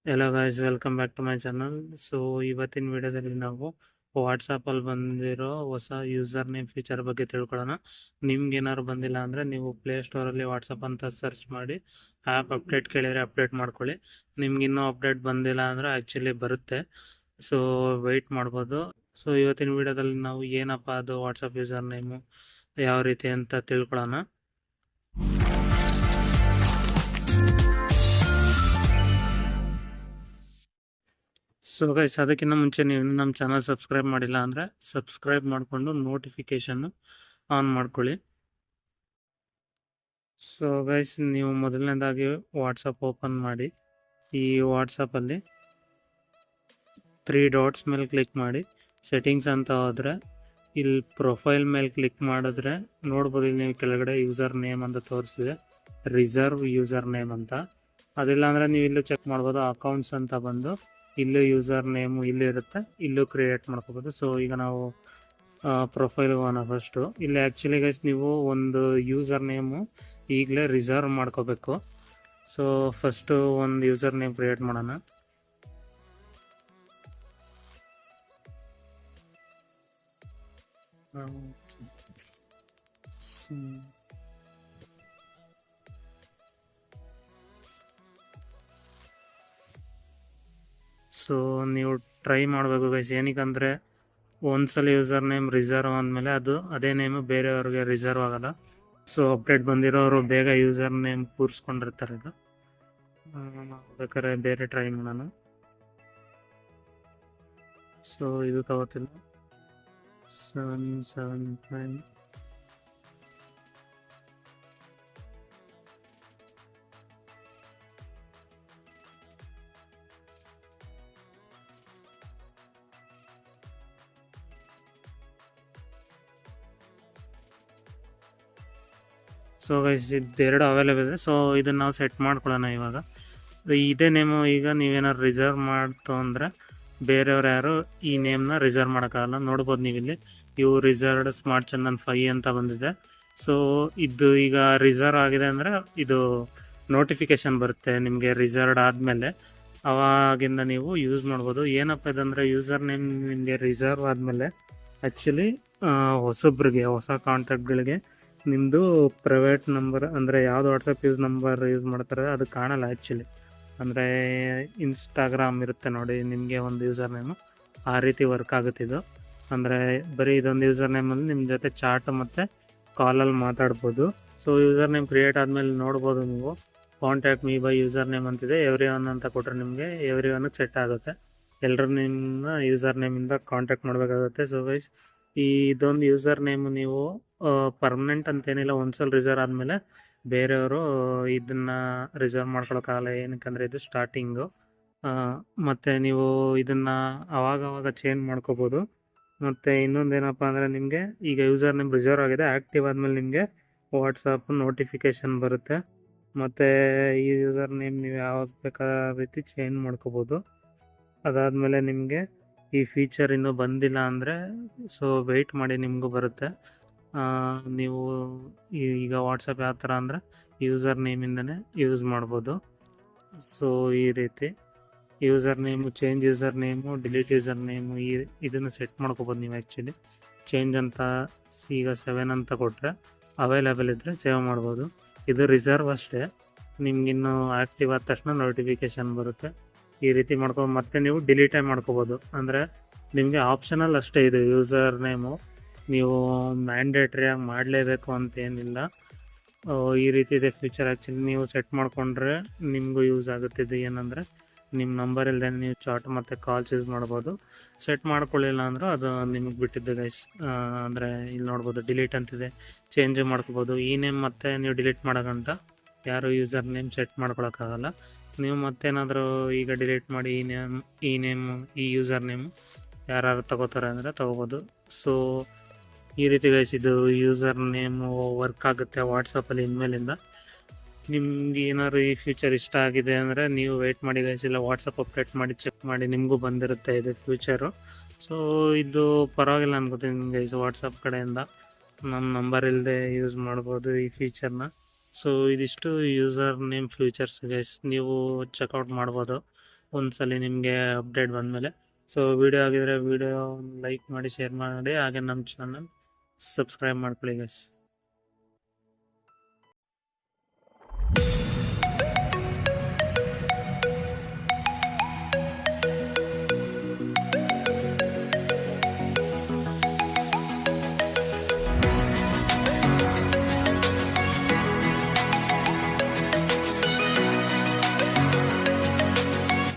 Hello guys, welcome back to my channel. So ಇವತ್ತಿನ ವಿಡಿಯೋದಲ್ಲಿ ನಾವು ವಾಟ್ಸಪ್ಪಲ್ಲಿ ಬಂದಿರೋ ಹೊಸ ಯೂಸರ್ ನೇಮ್ ಫೀಚರ್ ಬಗ್ಗೆ ತಿಳ್ಕೊಳ್ಳೋಣ. ನಿಮ್ಗೆ ಏನಾದ್ರು ಬಂದಿಲ್ಲ ಅಂದರೆ ನೀವು ಪ್ಲೇಸ್ಟೋರಲ್ಲಿ ವಾಟ್ಸಪ್ ಅಂತ ಸರ್ಚ್ ಮಾಡಿ ಆ್ಯಪ್ ಅಪ್ಡೇಟ್ ಕೇಳಿದರೆ ಅಪ್ಡೇಟ್ ಮಾಡ್ಕೊಳ್ಳಿ. ನಿಮ್ಗೆ ಇನ್ನೂ ಅಪ್ಡೇಟ್ ಬಂದಿಲ್ಲ ಅಂದರೆ ಆ್ಯಕ್ಚುಲಿ ಬರುತ್ತೆ. ಸೊ ವೆಯ್ಟ್ ಮಾಡ್ಬೋದು. ಸೊ ಇವತ್ತಿನ ವಿಡಿಯೋದಲ್ಲಿ ನಾವು ಏನಪ್ಪ ಅದು ವಾಟ್ಸಪ್ ಯೂಸರ್ ನೇಮು ಯಾವ ರೀತಿ ಅಂತ ತಿಳ್ಕೊಳ್ಳೋಣ. ಸೊ ಗೈಸ್, ಅದಕ್ಕಿಂತ ಮುಂಚೆ ನೀವು ನಮ್ಮ ಚಾನಲ್ ಸಬ್ಸ್ಕ್ರೈಬ್ ಮಾಡಿಲ್ಲ ಅಂದರೆ ಸಬ್ಸ್ಕ್ರೈಬ್ ಮಾಡಿಕೊಂಡು ನೋಟಿಫಿಕೇಷನ್ನು ಆನ್ ಮಾಡ್ಕೊಳ್ಳಿ. ಸೊ ಗೈಸ್, ನೀವು ಮೊದಲನೇದಾಗಿ ವಾಟ್ಸಪ್ ಓಪನ್ ಮಾಡಿ. ಈ ವಾಟ್ಸಪ್ಪಲ್ಲಿ 3 ಡಾಟ್ಸ್ ಮೇಲೆ ಕ್ಲಿಕ್ ಮಾಡಿ ಸೆಟ್ಟಿಂಗ್ಸ್ ಅಂತ ಹೋದರೆ ಇಲ್ಲಿ ಪ್ರೊಫೈಲ್ ಮೇಲೆ ಕ್ಲಿಕ್ ಮಾಡಿದ್ರೆ ನೋಡ್ಬೋದು, ಇಲ್ಲಿ ನೀವು ಕೆಳಗಡೆ ಯೂಸರ್ ನೇಮ್ ಅಂತ ತೋರಿಸಿದೆ, ರಿಸರ್ವ್ ಯೂಸರ್ ನೇಮ್ ಅಂತ. ಅದಿಲ್ಲ ಅಂದರೆ ನೀವು ಇಲ್ಲೂ ಚೆಕ್ ಮಾಡ್ಬೋದು, ಅಕೌಂಟ್ಸ್ ಅಂತ ಬಂದು ಇಲ್ಲೂ ಯೂಸರ್ ನೇಮು ಇಲ್ಲಿ ಇರುತ್ತೆ, ಇಲ್ಲೂ ಕ್ರಿಯೇಟ್ ಮಾಡ್ಕೋಬೋದು. ಸೊ ಈಗ ನಾವು ಪ್ರೊಫೈಲ್ ಹೋಗೋಣ. ಫಸ್ಟು ಇಲ್ಲಿ ಆ್ಯಕ್ಚುಲಿ ಗೈಸ್ ನೀವು ಒಂದು ಯೂಸರ್ ನೇಮು ಈಗಲೇ ರಿಸರ್ವ್ ಮಾಡ್ಕೋಬೇಕು. ಸೊ ಫಸ್ಟು ಒಂದು ಯೂಸರ್ ನೇಮ್ ಕ್ರಿಯೇಟ್ ಮಾಡೋಣ. ಸೊ ನೀವು ಟ್ರೈ ಮಾಡಬೇಕು ಗೈಸ್, ಏನಕ್ಕಂದರೆ ಒಂದ್ಸಲ ಯೂಸರ್ ನೇಮ್ ರಿಸರ್ವ್ ಆದಮೇಲೆ ಅದೇ ನೇಮು ಬೇರೆಯವ್ರಿಗೆ ರಿಸರ್ವ್ ಆಗಲ್ಲ. ಸೊ ಅಪ್ಡೇಟ್ ಬಂದಿರೋರು ಬೇಗ ಯೂಸರ್ ನೇಮ್ ಕೂರಿಸ್ಕೊಂಡಿರ್ತಾರೆ. ಇದು ಬೇಕಾದ್ರೆ ಬೇರೆ ಟ್ರೈ ಮಾಡೋಣ. ಸೊ ಇದು ತಗೋತಿಲ್ಲ. 779. ಸೊ ಗೈಸ್, ಇದೆರಡು ಅವೈಲೇಬಲ್ ಇದೆ. ಸೊ ಇದನ್ನು ನಾವು ಸೆಟ್ ಮಾಡ್ಕೊಳ್ಳೋಣ ಇವಾಗ. ಇದೇ ನೇಮು ಈಗ ನೀವೇನಾದ್ರು ರಿಸರ್ವ್ ಮಾಡ್ತು ಅಂದರೆ ಬೇರೆಯವ್ರು ಯಾರು ಈ ನೇಮ್ನ ರಿಸರ್ವ್ ಮಾಡೋಕ್ಕಾಗಲ್ಲ. ನೋಡ್ಬೋದು ನೀವು ಇಲ್ಲಿ ಇವು ರಿಸರ್ವ್ಡ್ ಸ್ಮಾರ್ಟ್ ಚಂದನ್ 5 ಅಂತ ಬಂದಿದೆ. ಸೊ ಇದು ಈಗ ರಿಸರ್ವ್ ಆಗಿದೆ ಅಂದರೆ ಇದು ನೋಟಿಫಿಕೇಷನ್ ಬರುತ್ತೆ ನಿಮಗೆ ರಿಸರ್ವ್ಡ್ ಆದಮೇಲೆ. ಅವಾಗಿಂದ ನೀವು ಯೂಸ್ ಮಾಡ್ಬೋದು. ಏನಪ್ಪ ಇದಂದರೆ ಯೂಸರ್ ನೇಮ್ ನಿಮಗೆ ರಿಸರ್ವ್ ಆದಮೇಲೆ ಆ್ಯಕ್ಚುಲಿ ಹೊಸಬ್ರಿಗೆ, ಹೊಸ ಕಾಂಟ್ಯಾಕ್ಟ್ಗಳಿಗೆ ನಿಮ್ಮದು ಪ್ರೈವೇಟ್ ನಂಬರ್ ಅಂದರೆ ಯಾವುದು ವಾಟ್ಸಪ್ ನಂಬರ್ ಯೂಸ್ ಮಾಡ್ತಾರೆ ಅದು ಕಾಣಲ್ಲ ಆ್ಯಕ್ಚುಲಿ. ಅಂದರೆ ಇನ್ಸ್ಟಾಗ್ರಾಮ್ ಇರುತ್ತೆ ನೋಡಿ ನಿಮಗೆ ಒಂದು ಯೂಸರ್ ನೇಮು, ಆ ರೀತಿ ವರ್ಕ್ ಆಗುತ್ತೆ ಇದು. ಅಂದರೆ ಬರೀ ಇದೊಂದು ಯೂಸರ್ ನೇಮಲ್ಲಿ ನಿಮ್ಮ ಜೊತೆ ಚಾಟ್ ಮತ್ತು ಕಾಲಲ್ಲಿ ಮಾತಾಡ್ಬೋದು. ಸೊ ಯೂಸರ್ ನೇಮ್ ಕ್ರಿಯೇಟ್ ಆದಮೇಲೆ ನೋಡ್ಬೋದು ನೀವು contact me by user name ಅಂತಿದೆ. ಎವ್ರಿ ಒನ್ ಅಂತ ಕೊಟ್ಟರೆ ನಿಮಗೆ ಎವ್ರಿ ಒನ್ಗೆ ಸೆಟ್ ಆಗುತ್ತೆ. ಎಲ್ಲರೂ ನಿಮ್ಮ ಯೂಸರ್ ನೇಮಿಂದ ಕಾಂಟ್ಯಾಕ್ಟ್ ಮಾಡಬೇಕಾಗುತ್ತೆ. ಸೊ ಗೈಸ್, ಇದೊಂದು ಯೂಸರ್ ನೇಮು ನೀವು ಪರ್ಮನೆಂಟ್ ಅಂತೇನಿಲ್ಲ, ಒಂದ್ಸಲ ರಿಸರ್ವ್ ಆದಮೇಲೆ ಬೇರೆಯವರು ಇದನ್ನು ರಿಸರ್ವ್ ಮಾಡ್ಕೊಳಕ್ಕಾಗಲ್ಲ. ಏನಕ್ಕಂದರೆ ಇದು ಸ್ಟಾರ್ಟಿಂಗು. ಮತ್ತು ನೀವು ಇದನ್ನು ಅವಾಗವಾಗ ಚೇಂಜ್ ಮಾಡ್ಕೋಬೋದು. ಮತ್ತು ಇನ್ನೊಂದೇನಪ್ಪ ಅಂದರೆ ನಿಮಗೆ ಈಗ ಯೂಸರ್ ನೇಮ್ ರಿಸರ್ವ್ ಆಗಿದೆ, ಆ್ಯಕ್ಟಿವ್ ಆದಮೇಲೆ ನಿಮಗೆ ವಾಟ್ಸಪ್ ನೋಟಿಫಿಕೇಷನ್ ಬರುತ್ತೆ. ಮತ್ತು ಈ ಯೂಸರ್ ನೇಮ್ ನೀವು ಯಾವ್ದು ಬೇಕಾದ ರೀತಿ ಚೇಂಜ್ ಮಾಡ್ಕೋಬೋದು. ಅದಾದಮೇಲೆ ನಿಮಗೆ ಈ ಫೀಚರ್ ಇನ್ನೂ ಬಂದಿಲ್ಲ ಅಂದರೆ ಸೊ ವೆಯ್ಟ್ ಮಾಡಿ, ನಿಮಗೂ ಬರುತ್ತೆ. ನೀವು ಈಗ ವಾಟ್ಸಪ್ ಯಾವ ಥರ ಅಂದರೆ ಯೂಸರ್ ನೇಮಿಂದನೇ ಯೂಸ್ ಮಾಡ್ಬೋದು. ಸೊ ಈ ರೀತಿ user name, change user name, delete user name ಇದನ್ನು ಸೆಟ್ ಮಾಡ್ಕೋಬೋದು ನೀವು. ಆ್ಯಕ್ಚುಲಿ ಚೇಂಜ್ ಅಂತ ಈಗ 7 ಅಂತ ಕೊಟ್ಟರೆ ಅವೈಲೇಬಲ್ ಇದ್ದರೆ ಸೇವ್ ಮಾಡ್ಬೋದು. ಇದು ರಿಸರ್ವ್ ಅಷ್ಟೇ, ನಿಮಗಿನ್ನೂ ಆ್ಯಕ್ಟಿವ್ ಆದ ತಕ್ಷಣ ನೋಟಿಫಿಕೇಷನ್ ಬರುತ್ತೆ. ಈ ರೀತಿ ಮತ್ತೆ ನೀವು ಡಿಲೀಟೇ ಮಾಡ್ಕೋಬೋದು. ಅಂದರೆ ನಿಮಗೆ ಆಪ್ಷನಲ್ ಅಷ್ಟೇ ಇದು ಯೂಸರ್ ನೇಮು, ನೀವು ಮ್ಯಾಂಡೇಟ್ರಿಯಾಗಿ ಮಾಡಲೇಬೇಕು ಅಂತೇನಿಲ್ಲ. ಈ ರೀತಿ ಇದೆ ಫೀಚರ್. ಆ್ಯಕ್ಚುಲಿ ನೀವು ಸೆಟ್ ಮಾಡಿಕೊಂಡ್ರೆ ನಿಮಗೂ ಯೂಸ್ ಆಗುತ್ತೆ. ಇದು ಏನಂದರೆ ನಿಮ್ಮ ನಂಬರ್ ಇಲ್ಲದೆ ನೀವು ಚಾಟ್ ಮತ್ತು ಕಾಲ್ಸ್ ಯೂಸ್ ಮಾಡ್ಬೋದು. ಸೆಟ್ ಮಾಡ್ಕೊಳ್ಳಿಲ್ಲ ಅಂದರೂ ಅದು ನಿಮಗೆ ಬಿಟ್ಟಿದ್ದು ಗೈಸ್. ಅಂದರೆ ಇಲ್ಲಿ ನೋಡ್ಬೋದು ಡಿಲೀಟ್ ಅಂತಿದೆ, ಚೇಂಜ್ ಮಾಡ್ಕೋಬೋದು. ಈ ನೇಮ್ ಮತ್ತೆ ನೀವು ಡಿಲೀಟ್ ಮಾಡೋಕ್ಕಂತ ಯಾರು ಯೂಸರ್ ನೇಮ್ ಸೆಟ್ ಮಾಡ್ಕೊಳಕ್ಕಾಗಲ್ಲ. ನೀವು ಮತ್ತೇನಾದರೂ ಈಗ ಡಿಲೀಟ್ ಮಾಡಿ ಈ ನೇಮು ಈ ಯೂಸರ್ ನೇಮು ಯಾರು ತಗೋತಾರೆ ಅಂದರೆ ತಗೋಬೋದು. ಸೊ ಈ ರೀತಿ ಗೈಸ್ ಇದು ಯೂಸರ್ ನೇಮು ವರ್ಕ್ ಆಗುತ್ತೆ ವಾಟ್ಸಪ್ಪಲ್ಲಿ ಇನ್ಮೇಲಿಂದ. ನಿಮ್ಗೆ ಏನಾದ್ರು ಈ ಫೀಚರ್ ಇಷ್ಟ ಆಗಿದೆ ಅಂದರೆ ನೀವು ವೆಯ್ಟ್ ಮಾಡಿ ಗೈಸ್, ಇಲ್ಲ ವಾಟ್ಸಪ್ ಅಪ್ಡೇಟ್ ಮಾಡಿ ಚೆಕ್ ಮಾಡಿ, ನಿಮಗೂ ಬಂದಿರುತ್ತೆ ಇದು ಫ್ಯೂಚರು. ಸೊ ಇದು ಪರವಾಗಿಲ್ಲ ಅನ್ಕೋತೀನಿ ಗೈಸ್. ವಾಟ್ಸಪ್ ಕಡೆಯಿಂದ ನಮ್ಮ ನಂಬರ್ ಇಲ್ಲದೆ ಯೂಸ್ ಮಾಡ್ಬೋದು ಈ ಫೀಚರ್ನ. ಸೊ ಇದಿಷ್ಟು ಯೂಸರ್ ನೇಮ್ ಫ್ಯೂಚರ್ಸ್ ಗೈಸ್, ನೀವು ಚೆಕ್ಔಟ್ ಮಾಡ್ಬೋದು. ಒಂದ್ಸಲಿ ನಿಮಗೆ ಅಪ್ಡೇಟ್ ಬಂದಮೇಲೆ. ಸೊ ವಿಡಿಯೋ ಆಗಿದ್ರೆ ವಿಡಿಯೋ ಲೈಕ್ ಮಾಡಿ, ಶೇರ್ ಮಾಡಿ, ಹಾಗೆ ನಮ್ಮ ಚಾನಲ್ ಸಬ್ಸ್ಕ್ರೈಬ್ ಮಾಡ್ಕೊಳ್ಳಿ ಗೈಸ್.